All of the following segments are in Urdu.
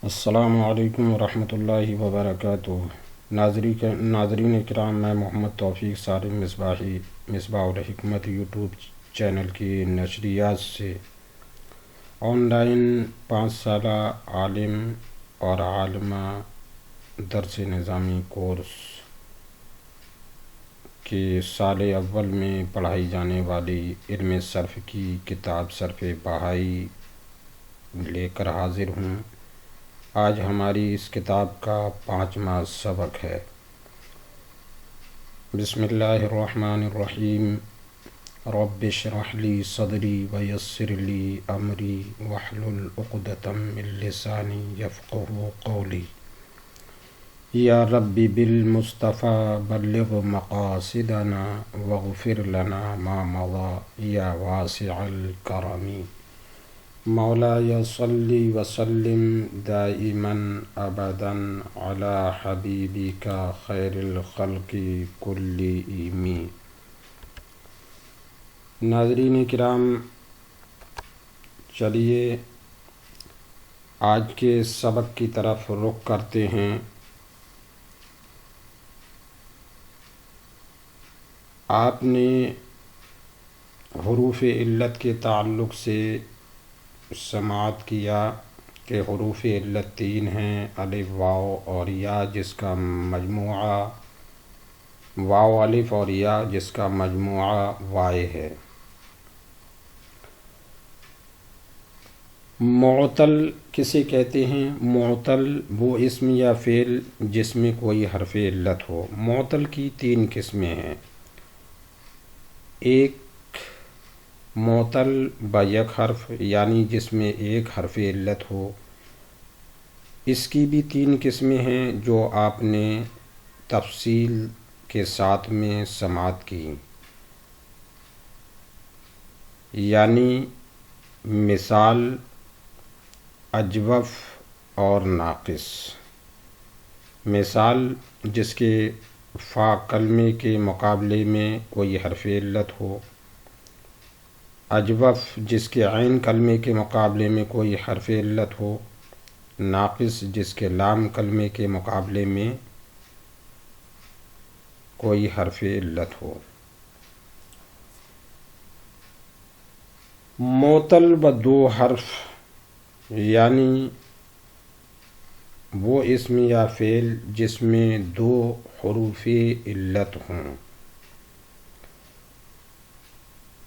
السلام علیکم ورحمۃ اللہ وبرکاتہ۔ ناظرین کرام، میں محمد توفیق سالم مصباح الحکمت یوٹیوب چینل کی نشریات سے آن لائن 5 سالہ عالم اور عالمہ درس نظامی کورس کے سال اول میں پڑھائی جانے والی علم صرف کی کتاب صرف بہائی لے کر حاضر ہوں۔ آج ہماری اس کتاب کا 5واں سبق ہے۔ بسم اللہ الرحمن الرحیم۔ رب اشرح لی صدری ویسر لی امری واحلل عقدۃ من لسانی یفقہوا قولی۔ یا رب بالمصطفیٰ بلغ مقاصدنا واغفر لنا ما مضی یا واسع الکرم۔ مولایا صلی وسلم دائما ابدا علی حبیبک خیر الخلق کلہم۔ ناظرین کرام، چلیے آج کے سبق کی طرف رخ کرتے ہیں۔ آپ نے حروف علت کے تعلق سے سماعت کیا کہ حروف علت 3 ہیں، الف، واو اور یا، جس کا مجموعہ واو الف اور یا جس کا مجموعہ وائے ہے۔ معطل کسے کہتے ہیں؟ معطل وہ اسم یا فعل جس میں کوئی حرف علت ہو۔ معطل کی 3 قسمیں ہیں۔ ایک معطل بیک حرف، یعنی جس میں ایک حرف علت ہو۔ اس کی بھی 3 قسمیں ہیں جو آپ نے تفصیل کے ساتھ میں سماعت کی، یعنی مثال، اجوف اور ناقص۔ مثال، جس کے فا کلمے کے مقابلے میں کوئی حرف علت ہو۔ اجوف، جس کے عین کلمے کے مقابلے میں کوئی حرف علت ہو۔ ناقص، جس کے لام کلمے کے مقابلے میں کوئی حرف علت ہو۔ معطل و 2 حرف، یعنی وہ اسم یا فعل جس میں 2 حروف علت ہوں۔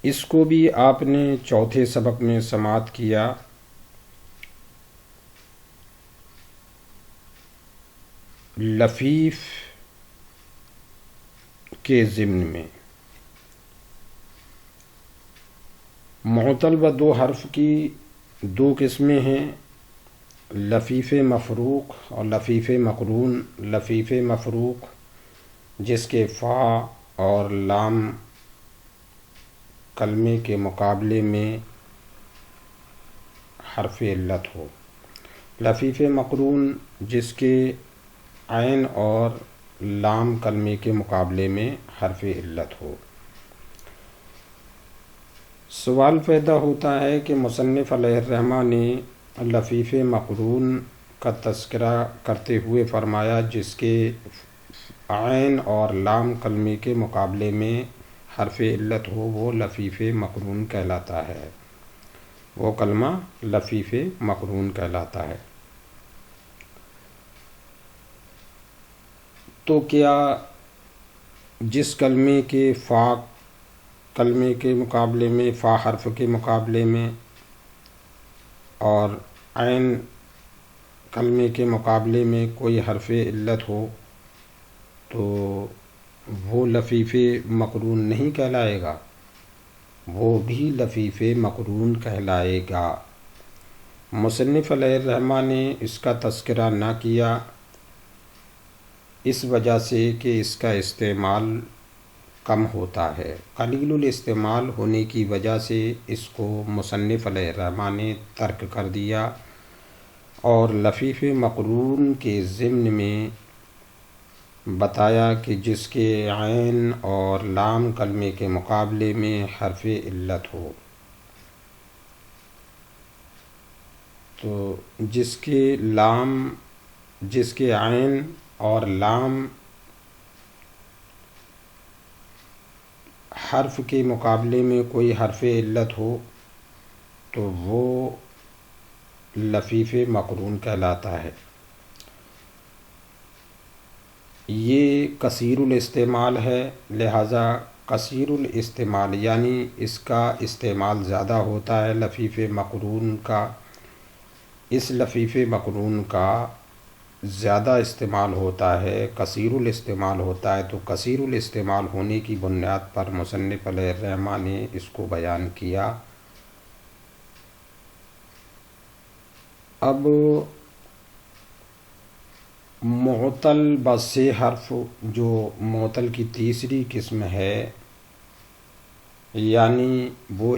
اس کو بھی آپ نے چوتھے سبق میں سماعت کیا۔ لفیف کے ضمن میں معطل و 2 حرف کی 2 قسمیں ہیں، لفیف مفروق اور لفیف مقرون۔ لفیف مفروق، جس کے فا اور لام کلمے کے مقابلے میں حرف علت ہو۔ لفیف مقرون، جس کے عین اور لام کلمے کے مقابلے میں حرف علت ہو۔ سوال پیدا ہوتا ہے کہ مصنف علیہ الرحمہ نے لفیف مقرون کا تذکرہ کرتے ہوئے فرمایا جس کے عین اور لام کلمے کے مقابلے میں حرف علت ہو، وہ لفیف مقرون کہلاتا ہے۔ وہ کلمہ لفیف مقرون کہلاتا ہے۔ تو کیا جس کلمے کے فا کلمے کے مقابلے میں، فا حرف کے مقابلے میں اور عین کلمے کے مقابلے میں کوئی حرف علت ہو تو وہ لفیف مقرون نہیں کہلائے گا؟ وہ بھی لفیف مقرون کہلائے گا۔ مصنف علیہ الرحمہ نے اس کا تذکرہ نہ کیا، اس وجہ سے کہ اس کا استعمال کم ہوتا ہے۔ قلیل الاستعمال ہونے کی وجہ سے اس کو مصنف علیہ الرحمہ نے ترک کر دیا، اور لفیف مقرون کے ضمن میں بتایا کہ جس کے عین اور لام کلمے کے مقابلے میں حرف علت ہو۔ تو جس کے عین اور لام حرف کے مقابلے میں کوئی حرف علت ہو تو وہ لفیف مقرون کہلاتا ہے۔ یہ کثیر الاستعمال ہے، لہٰذا کثیر الاستعمال یعنی اس کا استعمال زیادہ ہوتا ہے لفیف مقرون کا۔ اس لفیف مقرون کا زیادہ استعمال ہوتا ہے، کثیر الاستعمال ہوتا ہے، تو کثیر الاستعمال ہونے کی بنیاد پر مصنف علیہ الرحمہ نے اس کو بیان کیا۔ اب معطل بسے حرف، جو معطل کی تیسری قسم ہے، یعنی وہ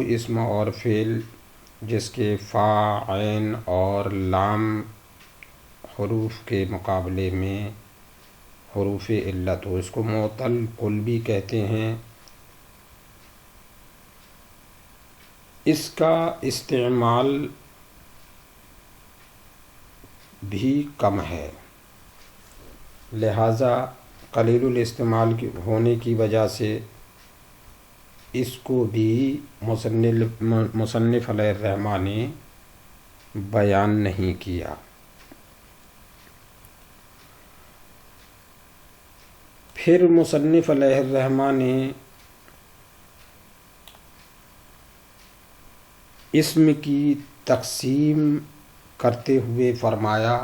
اسم اور فعل جس کے فا، عین اور لام حروف کے مقابلے میں حروف علت ہو، اس کو معطل قلبی کہتے ہیں۔ اس کا استعمال بھی کم ہے، لہٰذا قلیل الاستعمال ہونے کی وجہ سے اس کو بھی مصنف علیہ الرحمہ نے بیان نہیں کیا۔ پھر مصنف علیہ الرحمہ نے اسم کی تقسیم کرتے ہوئے فرمایا،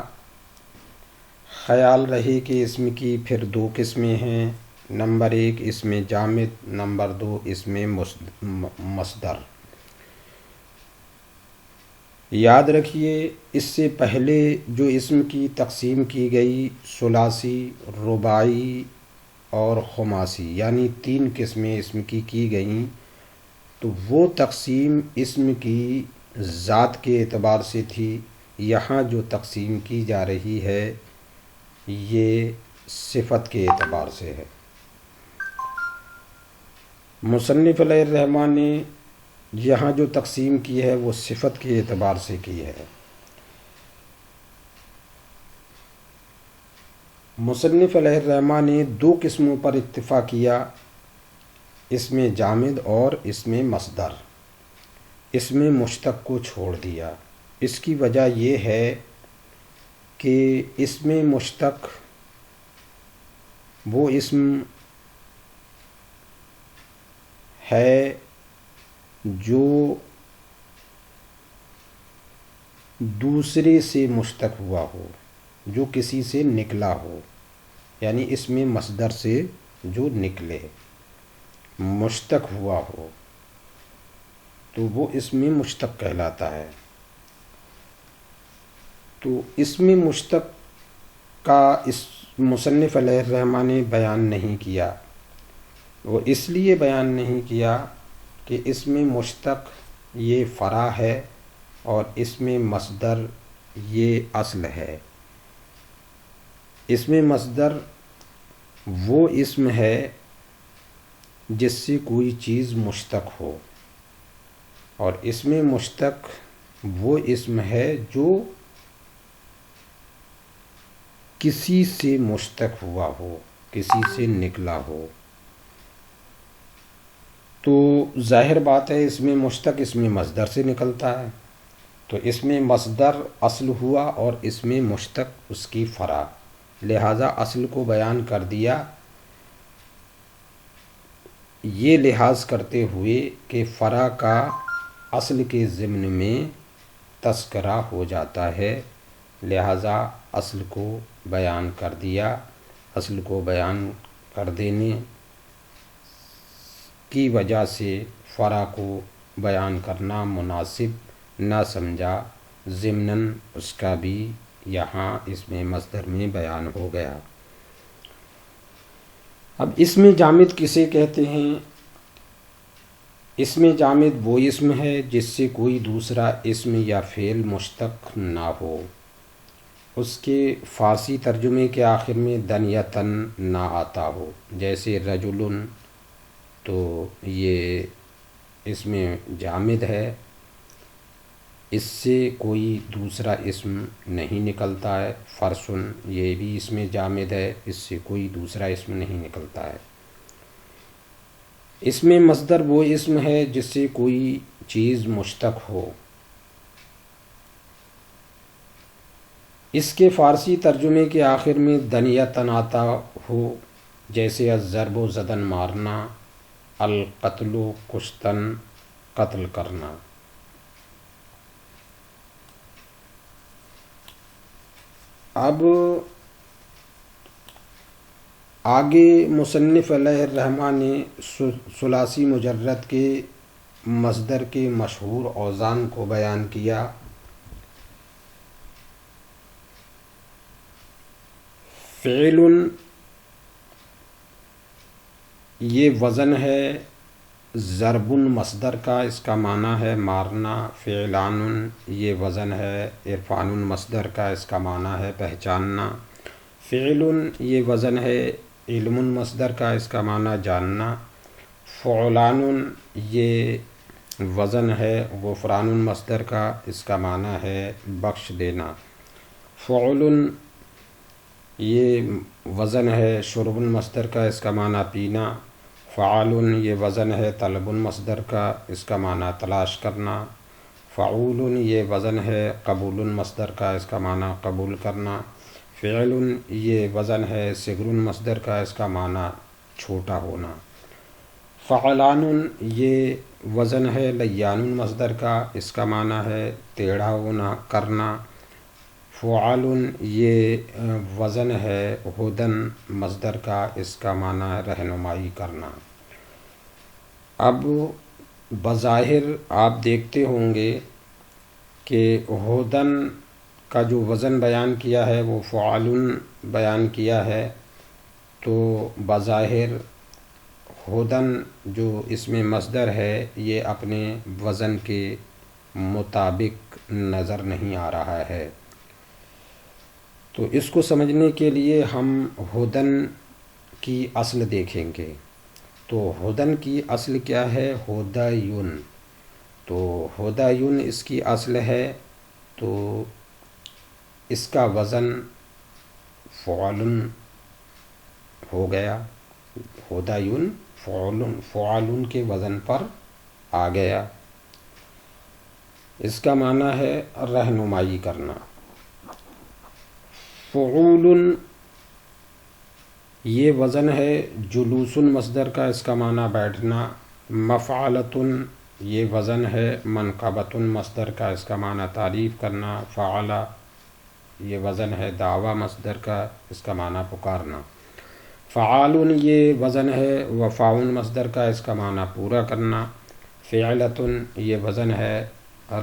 خیال رہے کہ اسم کی پھر دو قسمیں ہیں، نمبر 1 اسم جامد، نمبر 2 اسم مصدر۔ یاد رکھیے اس سے پہلے جو اسم کی تقسیم کی گئی ثلاثی، رباعی اور خماسی، یعنی 3 قسمیں اسم کی گئیں، تو وہ تقسیم اسم کی ذات کے اعتبار سے تھی۔ یہاں جو تقسیم کی جا رہی ہے یہ صفت کے اعتبار سے ہے۔ مصنف علیہ الرحمہ نے یہاں جو تقسیم کی ہے وہ صفت کے اعتبار سے کی ہے۔ مصنف علیہ الرحمہ نے 2 قسموں پر اتفاق کیا، اسم جامد اور اسم مصدر۔ اسم مشتق کو چھوڑ دیا۔ اس کی وجہ یہ ہے کہ اسم مشتق وہ اسم ہے جو دوسرے سے مشتق ہوا ہو، جو کسی سے نکلا ہو، یعنی اسم مصدر سے جو نکلے، مشتق ہوا ہو، تو وہ اسم مشتق کہلاتا ہے۔ تو اسم مشتق کا اس مصنف علیہ الرحمہ نے بیان نہیں کیا۔ وہ اس لیے بیان نہیں کیا کہ اسم مشتق یہ فرع ہے اور اسم مصدر یہ اصل ہے۔ اسم مصدر وہ اسم ہے جس سے کوئی چیز مشتق ہو، اور اسم مشتق وہ اسم ہے جو کسی سے مشتق ہوا ہو، کسی سے نکلا ہو۔ تو ظاہر بات ہے اسم مشتق اسم مصدر سے نکلتا ہے، تو اسم مصدر اصل ہوا اور اسم مشتق اس کی فرع، لہٰذا اصل کو بیان کر دیا، یہ لحاظ کرتے ہوئے کہ فرع کا اصل کے ضمن میں تذکرہ ہو جاتا ہے، لہٰذا اصل کو بیان کر دیا۔ اصل کو بیان کر دینے کی وجہ سے فرع کو بیان کرنا مناسب نہ سمجھا، ضمناً اس کا بھی یہاں اسم مصدر میں بیان ہو گیا۔ اب اسم جامد کسے کہتے ہیں؟ اسم جامد وہ اسم ہے جس سے کوئی دوسرا اسم یا فعل مشتق نہ ہو، اس کے فارسی ترجمے کے آخر میں دن یا تن نہ آتا ہو، جیسے رجل، تو یہ اسم جامد ہے، اس سے کوئی دوسرا اسم نہیں نکلتا ہے۔ فرسن یہ بھی اسم جامد ہے، اس سے کوئی دوسرا اسم نہیں نکلتا ہے۔ اسم مصدر وہ اسم ہے جس سے کوئی چیز مشتق ہو۔ اس کے فارسی ترجمے کے آخر میں دن یا تن آتا ہو، جیسے الضرب و زدن مارنا، القتل و کشتن قتل کرنا۔ اب آگے مصنف علیہ الرحمہ نے ثلاثی مجرد کے مصدر کے مشہور اوزان کو بیان کیا۔ فعل یہ وزن ہے ضرب مصدر کا، اس کا معنی ہے مارنا۔ فعلان یہ وزن ہے عرفان مصدر کا، اس کا معنی ہے پہچاننا۔ فعل یہ وزن ہے علم مصدر کا، اس کا معنی جاننا۔ فعلان یہ وزن ہے غفران مصدر کا، اس کا معنی ہے بخش دینا۔ فعل یہ وزن ہے شرب مصدر کا، اس کا معنی پینا۔ فعال یہ وزن ہے طلب مصدر کا، اس کا معنی تلاش کرنا۔ فعول یہ وزن ہے قبول مصدر کا، اس کا معنی قبول کرنا۔ فعل یہ وزن ہے صغر مصدر کا، اس کا معنی چھوٹا ہونا۔ فعلان یہ وزن ہے لیان مصدر کا، اس کا معنی ہے ٹیڑھا ہونا، کرنا۔ فعال یہ وزن ہے ہدن مصدر کا، اس کا معنی ہے رہنمائی کرنا۔ اب بظاہر آپ دیکھتے ہوں گے کہ ہدن کا جو وزن بیان کیا ہے وہ فعال بیان کیا ہے، تو بظاہر ہدن جو اس میں مصدر ہے یہ اپنے وزن کے مطابق نظر نہیں آ رہا ہے۔ تو اس کو سمجھنے کے لیے ہم ہدن کی اصل دیکھیں گے۔ تو ہدن کی اصل کیا ہے؟ ہدایون۔ تو ہدایون اس کی اصل ہے، تو اس کا وزن فعل ہو گیا۔ ہدایون فعل کے وزن پر آ گیا۔ اس کا معنی ہے رہنمائی کرنا۔ فعول یہ وزن ہے جلوس مصدر کا، اس کا معنی بیٹھنا۔ مفعلۃ یہ وزن ہے منقبۃ مصدر کا، اس کا معنی تعریف کرنا۔ فعل یہ وزن ہے دعویٰ مصدر کا، اس کا معنی پکارنا۔ فعال یہ وزن ہے وفاء مصدر کا، اس کا معنی پورا کرنا۔ فعلۃ یہ وزن ہے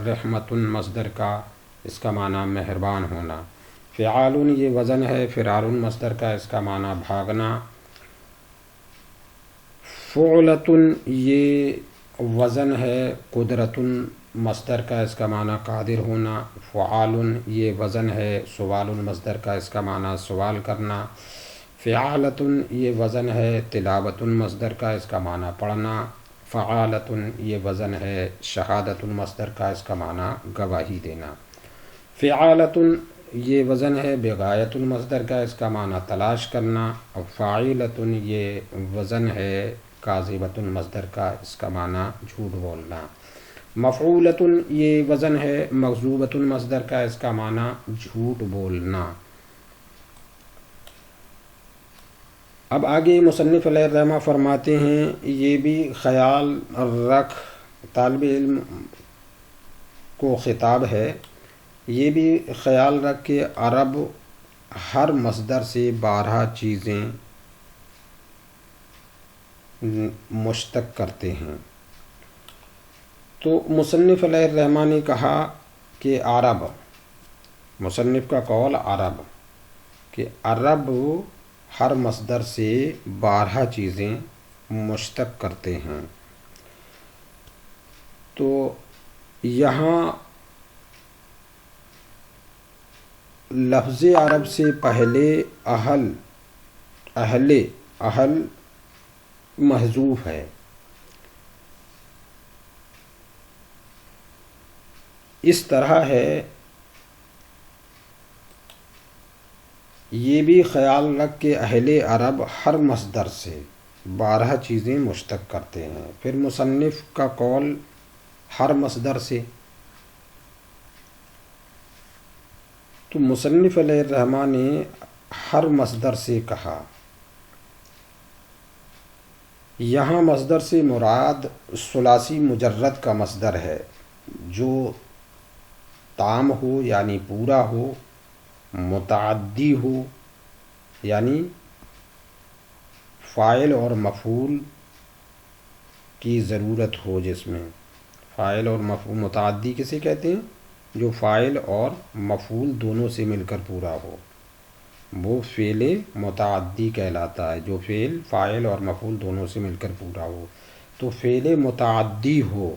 رحمت مصدر کا، اس کا معنی مہربان ہونا۔ فعال یہ وزن ہے فرار مصدر کا، اس کا معنی بھاگنا۔ فعلۃ یہ وزن ہے قدرت مصدر کا، اس کا معنی قادر ہونا۔ فعال یہ وزن ہے سوال مصدر کا، اس کا معنی سوال کرنا۔ فعالۃ یہ وزن ہے تلاوت مصدر کا، اس کا معنی پڑھنا۔ فعالۃ یہ وزن ہے شہادت مصدر کا، اس کا معنی گواہی دینا۔ فعالۃ یہ وزن ہے بغایت مصدر کا، اس کا معنی تلاش کرنا۔ فاعلۃ یہ وزن ہے کاذبۃ مصدر کا، اس کا معنی جھوٹ بولنا۔ مفعولۃ یہ وزن ہے مغضوبۃ مصدر کا، اس کا معنی جھوٹ بولنا۔ اب آگے مصنف علیہ الرحمہ فرماتے ہیں، یہ بھی خیال رکھ، طالب علم کو خطاب ہے، یہ بھی خیال رکھ کہ عرب ہر مصدر سے 12 چیزیں مشتق کرتے ہیں۔ تو مصنف علیہ الرحمہ نے کہا کہ عرب، مصنف کا قول عرب، کہ عرب ہر مصدر سے 12 چیزیں مشتق کرتے ہیں۔ تو یہاں لفظ عرب سے پہلے اہل محذوف ہے۔ اس طرح ہے، یہ بھی خیال رکھ کہ اہل عرب ہر مصدر سے 12 چیزیں مشتق کرتے ہیں۔ پھر مصنف کا قول ہر مصدر سے، تو مصنف علیہ الرحمہ نے ہر مصدر سے کہا۔ یہاں مصدر سے مراد ثلاثی مجرد کا مصدر ہے، جو تام ہو یعنی پورا ہو، متعدی ہو یعنی فاعل اور مفعول کی ضرورت ہو، جس میں فاعل اور مفعول، متعدی کسے کہتے ہیں؟ جو فاعل اور مفعول دونوں سے مل کر پورا ہو، وہ فعل متعدی کہلاتا ہے، جو فعل فاعل اور مفعول دونوں سے مل کر پورا ہو۔ تو فعل متعدی ہو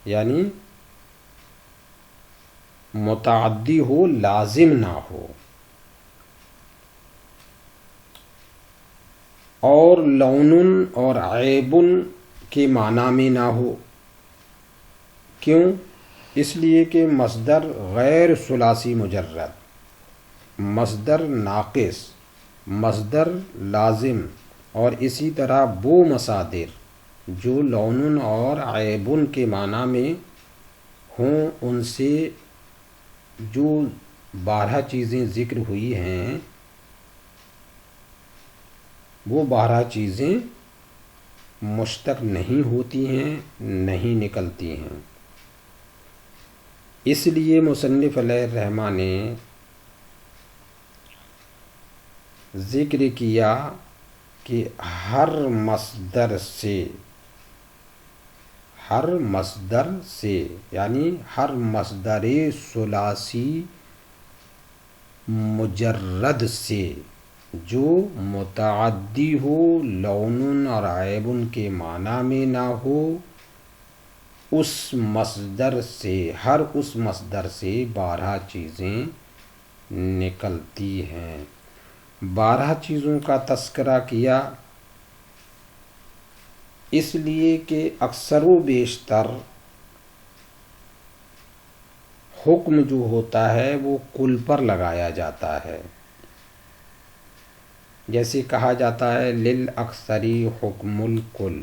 یعنی متعدی ہو، لازم نہ ہو، اور لون اور عیب کے معنی میں نہ ہو۔ کیوں؟ اس لیے کہ مصدر غیر ثلاثی مجرد، مصدر ناقص، مصدر لازم، اور اسی طرح وہ مصادر جو لون اور عیب کے معنی میں ہوں، ان سے جو 12 چیزیں ذکر ہوئی ہیں، وہ 12 چیزیں مشتق نہیں ہوتی ہیں، نہیں نکلتی ہیں۔ اس لیے مصنف علیہ الرحمہ نے ذکر کیا کہ ہر مصدر سے یعنی ہر مصدر ثلاثی مجرد سے جو متعدی ہو، لون اور عیب کے معنی میں نہ ہو، اس مصدر سے، ہر اس مصدر سے 12 چیزیں نکلتی ہیں۔ 12 چیزوں کا تذکرہ کیا اس لیے کہ اکثر و بیشتر حکم جو ہوتا ہے وہ کل پر لگایا جاتا ہے۔ جیسے کہا جاتا ہے للاکثری حکم الکل،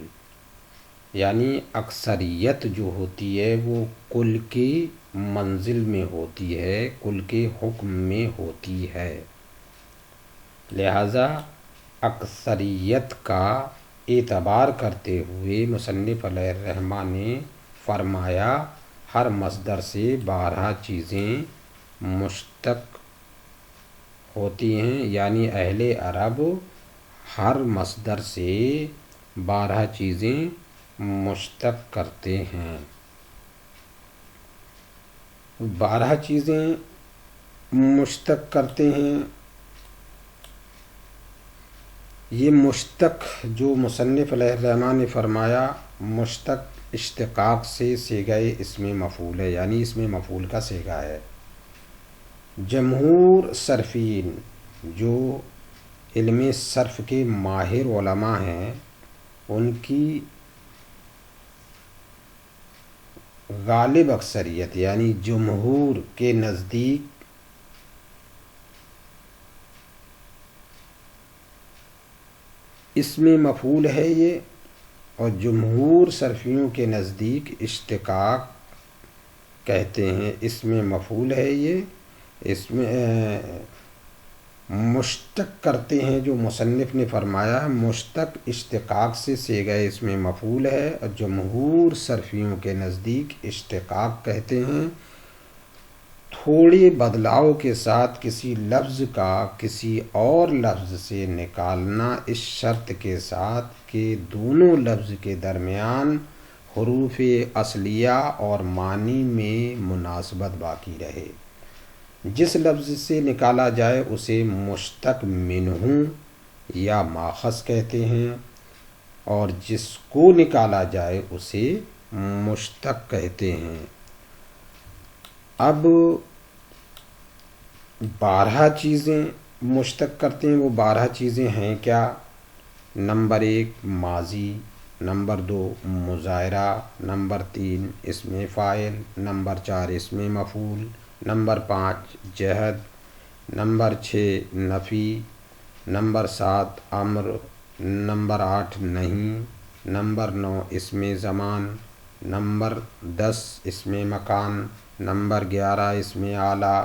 یعنی اکثریت جو ہوتی ہے وہ کل کی منزل میں ہوتی ہے، کل کے حکم میں ہوتی ہے، لہذا اکثریت کا اعتبار کرتے ہوئے مصنف علیہ الرحمہ نے فرمایا ہر مصدر سے 12 چیزیں مشتق ہوتی ہیں، یعنی اہل عرب ہر مصدر سے 12 چیزیں مشتق کرتے ہیں۔ 12 چیزیں مشتق کرتے ہیں۔ یہ مشتق جو مصنف علیہ الرحمہ نے فرمایا، مشتق اشتقاق سے صیغہ اسم مفعول ہے، یعنی اسم مفعول کا صیغہ ہے۔ جمہور صرفین جو علم صرف کے ماہر علماء ہیں، ان کی غالب اکثریت یعنی جمہور کے نزدیک اسم مفعول ہے یہ، اور جمہور صرفیوں کے نزدیک اشتقاق کہتے ہیں، اسم مفعول ہے یہ، اس میں مشتق کرتے ہیں۔ جو مصنف نے فرمایا ہے مشتق اشتقاق سے صیغہ اسم مفعول ہے، اور جمہور صرفیوں کے نزدیک اشتقاق کہتے ہیں۔ تھوڑے بدلاؤ کے ساتھ کسی لفظ کا کسی اور لفظ سے نکالنا، اس شرط کے ساتھ کہ دونوں لفظ کے درمیان حروف اصلیہ اور معنی میں مناسبت باقی رہے۔ جس لفظ سے نکالا جائے اسے مشتق منہ یا ماخذ کہتے ہیں، اور جس کو نکالا جائے اسے مشتق کہتے ہیں۔ اب 12 چیزیں مشتق کرتے ہیں، وہ 12 چیزیں ہیں کیا؟ نمبر 1 ماضی، نمبر 2 مظاہرہ، نمبر 3 اسم فاعل، نمبر 4 اسم مفعول، نمبر 5 جہد، نمبر 6 نفی، نمبر 7 امر، نمبر 8 نہیں، نمبر 9 اسم زمان، نمبر 10 اسم مکان، نمبر 11 اسم اعلیٰ،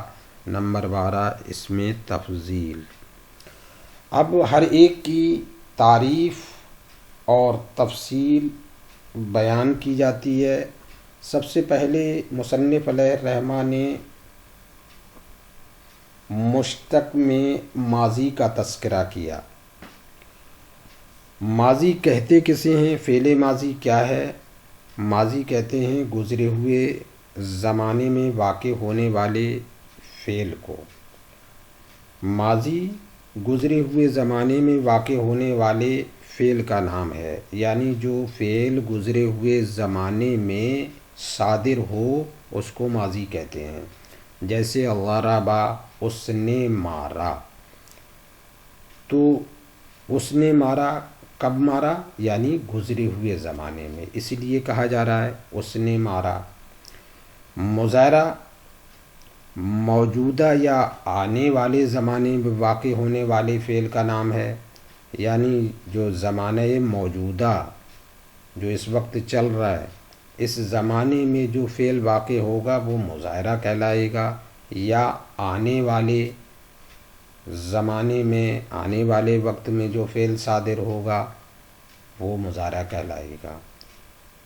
نمبر 12 اسم تفضیل۔ اب ہر ایک کی تعریف اور تفصیل بیان کی جاتی ہے۔ سب سے پہلے مصنف علیہ الرحمہ نے مشتق میں ماضی کا تذکرہ کیا۔ ماضی کہتے کسے ہیں؟ فعل ماضی کیا ہے؟ ماضی کہتے ہیں گزرے ہوئے زمانے میں واقع ہونے والے فعل کو۔ ماضی گزرے ہوئے زمانے میں واقع ہونے والے فعل کا نام ہے، یعنی جو فعل گزرے ہوئے زمانے میں صادر ہو اس کو ماضی کہتے ہیں۔ جیسے ضربا، اس نے مارا، تو اس نے مارا کب مارا؟ یعنی گزرے ہوئے زمانے میں، اس لیے کہا جا رہا ہے اس نے مارا۔ مظاہرہ موجودہ یا آنے والے زمانے میں واقع ہونے والے فعل کا نام ہے، یعنی جو زمانہ موجودہ جو اس وقت چل رہا ہے اس زمانے میں جو فعل واقع ہوگا وہ مظاہرہ کہلائے گا، یا آنے والے زمانے میں آنے والے وقت میں جو فعل صادر ہوگا وہ مظاہرہ کہلائے گا۔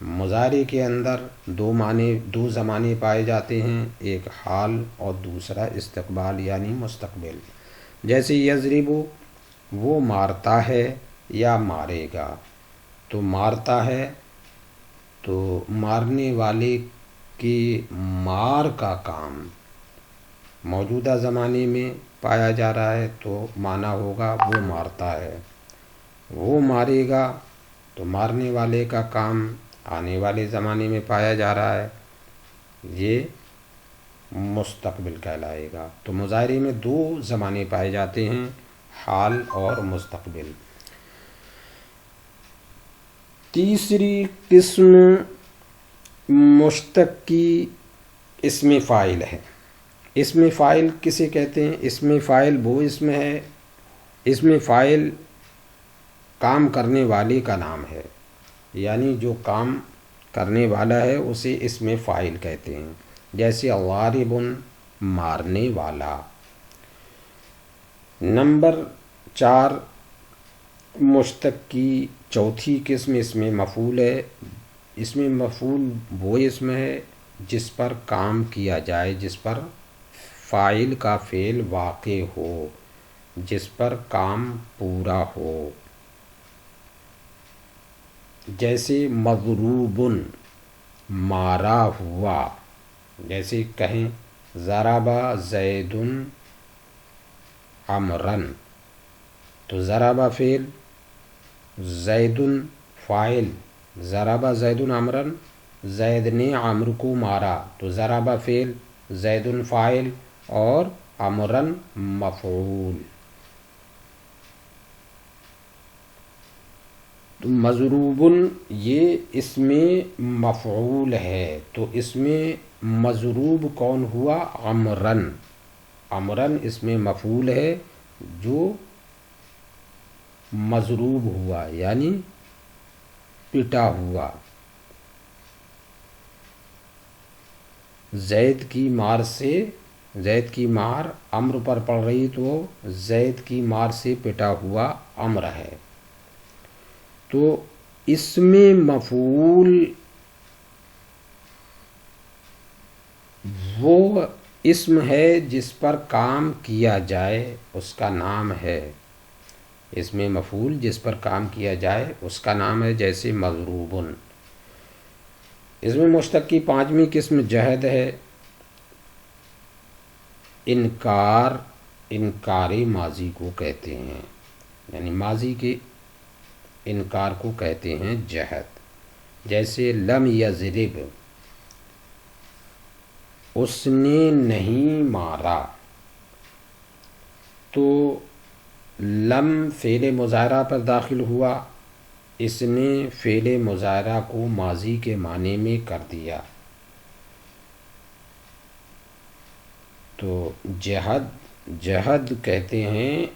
مظاہرے کے اندر دو زمانے پائے جاتے ہیں، ایک حال اور دوسرا استقبال یعنی مستقبل۔ جیسے یضرب، وہ مارتا ہے یا مارے گا، تو مارتا ہے تو مارنے والے کے مار کا کام موجودہ زمانے میں پایا جا رہا ہے تو معنی ہوگا وہ مارتا ہے۔ وہ مارے گا تو مارنے والے کا کام آنے والے زمانے میں پایا جا رہا ہے، یہ مستقبل کہلائے گا۔ تو مظاہرے میں دو زمانے پائے جاتے ہیں، حال اور مستقبل۔ تیسری قسم مشتق کی اسم فاعل ہے۔ اسم فاعل کسے کہتے ہیں؟ اسم فاعل وہ اسم ہے، اسم فاعل کام کرنے والے کا نام ہے، یعنی جو کام کرنے والا ہے اسے اسم فاعل کہتے ہیں۔ جیسے ضارب، مارنے والا۔ نمبر 4 مشتق کی چوتھی قسم اسم مفعول ہے۔ اسم مفعول وہ اسم ہے جس پر کام کیا جائے، جس پر فاعل کا فعل واقع ہو، جس پر کام پورا ہو۔ جیسے مضروب، مارا ہوا۔ جیسے کہیں ضرب زید عمرا، تو ضرب فعل، زید فاعل، ضرب زید عمرا، زید نے عمرو کو مارا، تو ضرب فعل، زید فاعل اور عمرا مفعول۔ مضروب یہ اسم مفعول ہے، تو اسم مضروب کون ہوا؟ عمرن۔ عمرن اسم مفعول ہے جو مضروب ہوا یعنی پٹا ہوا۔ زید کی مار سے، زید کی مار عمرو پر پڑ رہی تو زید کی مار سے پٹا ہوا عمرو ہے۔ تو اسم مفعول وہ اسم ہے جس پر کام کیا جائے اس کا نام ہے، اسم مفعول جس پر کام کیا جائے اس کا نام ہے۔ جیسے مضروب۔ اسم مشتق کی 5ویں قسم جہد ہے۔ انکار، انکار ماضی کو کہتے ہیں، یعنی ماضی کے انکار کو کہتے ہیں جہد۔ جیسے لم یضرب، اس نے نہیں مارا، تو لم فعل مضارع پر داخل ہوا اس نے فعل مضارع کو ماضی کے معنی میں کر دیا. تو جہد کہتے ہیں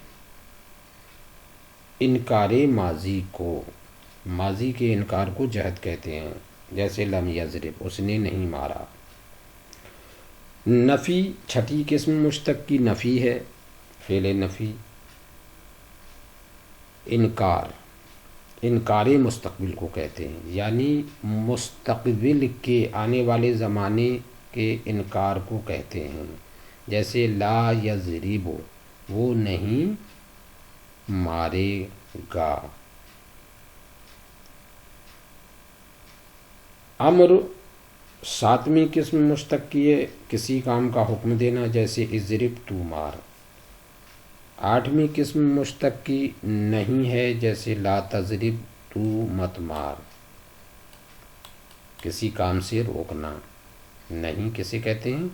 انکار ماضی کو، ماضی کے انکار کو جہد کہتے ہیں. جیسے لم یضرب، اس نے نہیں مارا. نفی چھٹی قسم مشتق کی نفی ہے، فعل نفی. انکار مستقبل کو کہتے ہیں، یعنی مستقبل کے آنے والے زمانے کے انکار کو کہتے ہیں. جیسے لا یضرب، وہ نہیں مارے گا. امر ساتویں قسم مشتق کی ہے، کسی کام کا حکم دینا. جیسے اضرب، تو مار. آٹھویں قسم مشتق کی نہیں ہے، جیسے لا تضرب، تو مت مار. کسی کام سے روکنا. نہیں کسے کہتے ہیں؟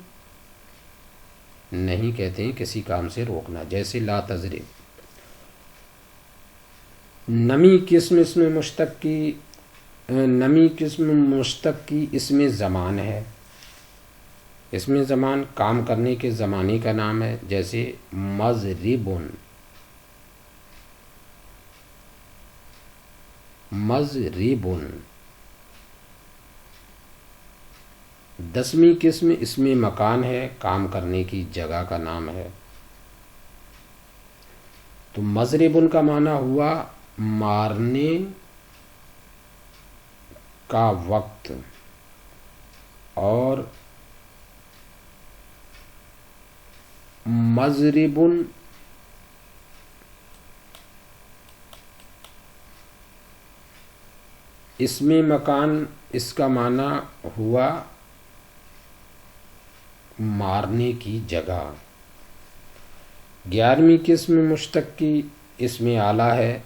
نہیں کہتے ہیں کسی کام سے روکنا. جیسے لا تضرب. نمی قسم مشتق کی اسم زمان ہے. اسم زمان کام کرنے کے زمانے کا نام ہے. جیسے مضربن. دسویں قسم اسم مکان ہے، کام کرنے کی جگہ کا نام ہے. تو مضربن کا معنی ہوا مارنے کا وقت، اور مضربن اسم مکان، اس کا معنی ہوا مارنے کی جگہ. 11ویں قسم مشتق کی اسم آلہ ہے.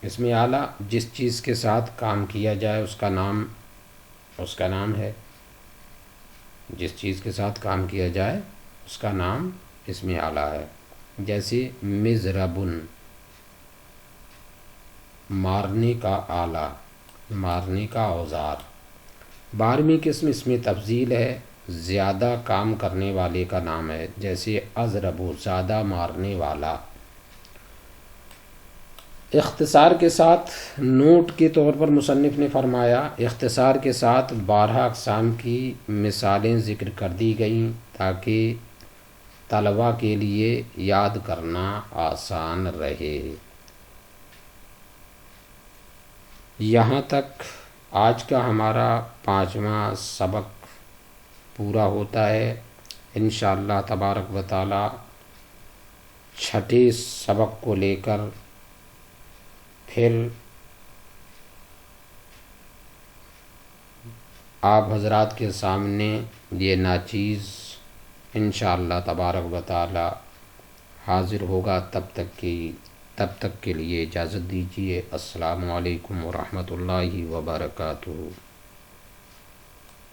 اسم آلہ جس چیز کے ساتھ کام کیا جائے اس کا نام ہے. جس چیز کے ساتھ کام کیا جائے اس کا نام اسم آلہ ہے. جیسے مضربن، مارنے کا آلہ، مارنے کا اوزار. 12ویں قسم اسم تفضیل ہے، زیادہ کام کرنے والے کا نام ہے. جیسے اضرب، زیادہ مارنے والا. اختصار کے ساتھ نوٹ کے طور پر مصنف نے فرمایا، اختصار کے ساتھ 12 اقسام کی مثالیں ذکر کر دی گئیں تاکہ طلباء کے لیے یاد کرنا آسان رہے. یہاں تک آج کا ہمارا 5واں سبق پورا ہوتا ہے. انشاءاللہ تبارک و تعالی 6 سبق کو لے کر پھر آپ حضرات کے سامنے یہ ناچیز انشاءاللہ تبارک و تعالی حاضر ہوگا. تب تک کے لیے اجازت دیجیے. السلام علیکم ورحمۃ اللہ وبرکاتہ.